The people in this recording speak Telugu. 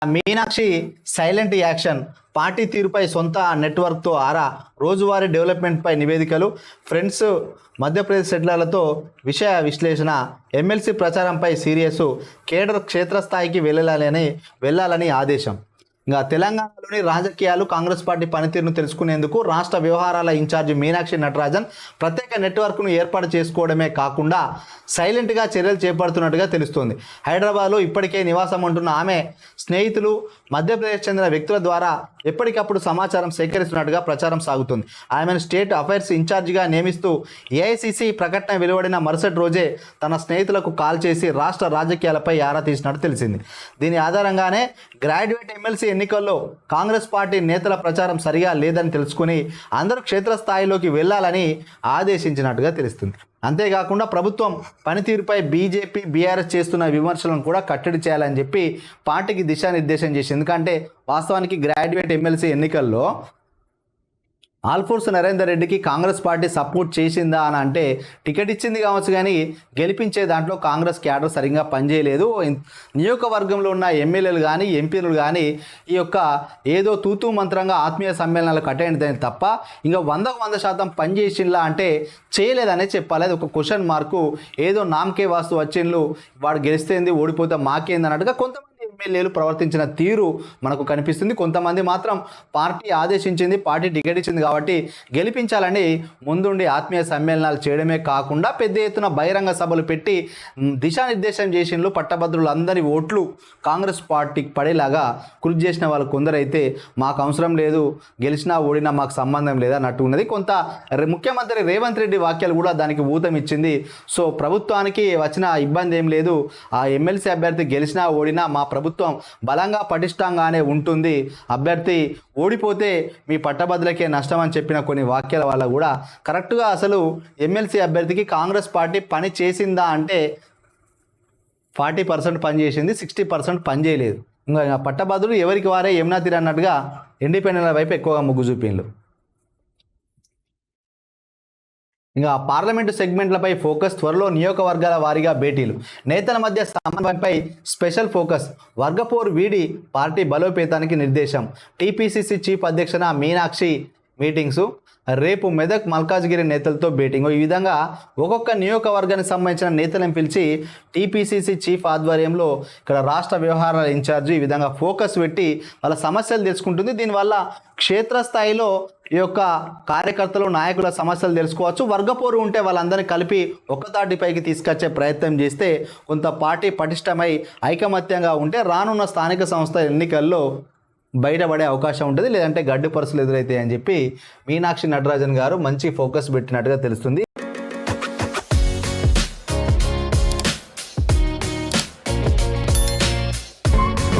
మీనాక్షి సైలెంట్ యాక్షన్, పార్టీ తీరుపై సొంత నెట్వర్క్తో ఆరా, రోజువారీ డెవలప్మెంట్పై నివేదికలు, ఫ్రెండ్స్ మధ్యప్రదేశ్ సెటిలర్లతో విషయ విశ్లేషణ, ఎమ్మెల్సీ ప్రచారంపై సీరియస్, కేడర్ క్షేత్రస్థాయికి వెళ్ళాలని ఆదేశం. ఇంకా తెలంగాణలోని రాజకీయాలు, కాంగ్రెస్ పార్టీ పనితీరును తెలుసుకునేందుకు రాష్ట్ర వ్యవహారాల ఇన్ఛార్జి మీనాక్షి నటరాజన్ ప్రత్యేక నెట్వర్క్ను ఏర్పాటు చేసుకోవడమే కాకుండా సైలెంట్గా చర్యలు చేపడుతున్నట్టుగా తెలుస్తోంది. హైదరాబాద్లో ఇప్పటికే నివాసం ఉంటున్న ఆమె స్నేహితులు, మధ్యప్రదేశ్ చెందిన వ్యక్తుల ద్వారా ఎప్పటికప్పుడు సమాచారం సేకరిస్తున్నట్టుగా ప్రచారం సాగుతుంది. ఆమెను స్టేట్ అఫైర్స్ ఇన్ఛార్జిగా నియమిస్తూ ఏఐసిసి ప్రకటన వెలువడిన మరుసటి రోజే తన స్నేహితులకు కాల్ చేసి రాష్ట్ర రాజకీయాలపై ఆరా తీసినట్టు తెలిసింది. దీని ఆధారంగానే గ్రాడ్యుయేట్ ఎమ్మెల్సీ ఎన్నికల్లో కాంగ్రెస్ పార్టీ నేతల ప్రచారం సరిగా లేదని తెలుసుకుని అందరూ క్షేత్రస్థాయిలోకి వెళ్లాలని ఆదేశించినట్టుగా తెలుస్తుంది. అంతేకాకుండా ప్రభుత్వం పనితీరుపై బీజేపీ, బీఆర్ఎస్ చేస్తున్న విమర్శలను కూడా కట్టడి చేయాలని చెప్పి పార్టీకి దిశానిర్దేశం చేసింది. ఎందుకంటే వాస్తవానికి గ్రాడ్యుయేట్ ఎమ్మెల్సీ ఎన్నికల్లో ఆల్ఫోర్స్ నరేందర్ రెడ్డికి కాంగ్రెస్ పార్టీ సపోర్ట్ చేసిందా అని అంటే టికెట్ ఇచ్చింది కావచ్చు, కానీ గెలిపించే దాంట్లో కాంగ్రెస్ క్యాడర్ సరిగ్గా పనిచేయలేదు. నియోజకవర్గంలో ఉన్న ఎమ్మెల్యేలు కానీ ఎంపీలు కానీ ఈ యొక్క ఏదో తూతూ మంత్రంగా ఆత్మీయ సమ్మేళనాలకు అటెండ్ అయింది తప్ప ఇంకా 100% పనిచేసిందా అంటే చేయలేదనే చెప్పాలి. అది ఒక క్వశ్చన్ మార్కు. ఏదో నామకే వాస్తు వచ్చిండ్లు, వాడు గెలిస్తేంది ఓడిపోతే మాకేంది అన్నట్టుగా కొంతమంది ఎమ్మెల్యేలు ప్రవర్తించిన తీరు మనకు కనిపిస్తుంది. కొంతమంది మాత్రం పార్టీ ఆదేశించింది, పార్టీ టికెట్ ఇచ్చింది కాబట్టి గెలిపించాలని ముందుండి ఆత్మీయ సమ్మేళనాలు చేయడమే కాకుండా పెద్ద ఎత్తున బహిరంగ సభలు పెట్టి దిశానిర్దేశం చేసిన పట్టభద్రులందరి ఓట్లు కాంగ్రెస్ పార్టీకి పడేలాగా కృషి చేసిన వాళ్ళు కొందరైతే మాకు అవసరం లేదు, గెలిచినా ఓడినా మాకు సంబంధం లేదా అన్నట్టు ఉన్నది. కొంత ముఖ్యమంత్రి రేవంత్ రెడ్డి వాక్యాలు కూడా దానికి ఊతం ఇచ్చింది. సో ప్రభుత్వానికి వచ్చిన ఇబ్బంది ఏం లేదు, ఆ ఎమ్మెల్సీ అభ్యర్థి గెలిచినా ఓడినా మా ప్రభుత్వం బలంగా పటిష్టంగానే ఉంటుంది, అభ్యర్థి ఓడిపోతే మీ పట్టభద్రులకే నష్టం అని చెప్పిన కొన్ని వాక్యాల వల్ల కూడా కరెక్ట్గా అసలు ఎమ్మెల్సీ అభ్యర్థికి కాంగ్రెస్ పార్టీ పని చేసిందా అంటే 40% పని చేసింది, 60% పని చేయలేదు. ఇంకా పట్టభద్రులు ఎవరికి వారే యమునా తీరు అన్నట్టుగా ఇండిపెండెంట్ల వైపు ఎక్కువగా మొగ్గు చూపిండ్రు. ఇంకా పార్లమెంటు సెగ్మెంట్లపై ఫోకస్, త్వరలో నియోజకవర్గాల వారీగా భేటీలు, నేతల మధ్య సమన్వయంపై స్పెషల్ ఫోకస్, వర్గపోరు వీడి పార్టీ బలోపేతానికి నిర్దేశం, టీపీసీసీ చీఫ్ అధ్యక్షన మీనాక్షి మీటింగ్స్, రేపు మెదక్ మల్కాజ్గిరి నేతలతో భేటీంగ్. ఈ విధంగా ఒక్కొక్క నియోజకవర్గానికి సంబంధించిన నేతలను పిలిచి టీపీసీసీ చీఫ్ ఆధ్వర్యంలో ఇక్కడ రాష్ట్ర వ్యవహారాల ఇన్ఛార్జి ఈ విధంగా ఫోకస్ పెట్టి వాళ్ళ సమస్యలు తెలుసుకుంటుంది. దీనివల్ల క్షేత్రస్థాయిలో ఈ యొక్క కార్యకర్తలు, నాయకుల సమస్యలు తెలుసుకోవచ్చు. వర్గపోరు ఉంటే వాళ్ళందరినీ కలిపి ఒక్కతాటిపైకి తీసుకొచ్చే ప్రయత్నం చేస్తే కొంత పార్టీ పటిష్టమై ఐకమత్యంగా ఉంటే రానున్న స్థానిక సంస్థ ఎన్నికల్లో బయటపడే అవకాశం ఉంటుంది, లేదంటే గడ్డు పరిస్థితులు ఎదురైతాయి అని చెప్పి మీనాక్షి నటరాజన్ గారు మంచి ఫోకస్ పెట్టినట్టుగా తెలుస్తుంది.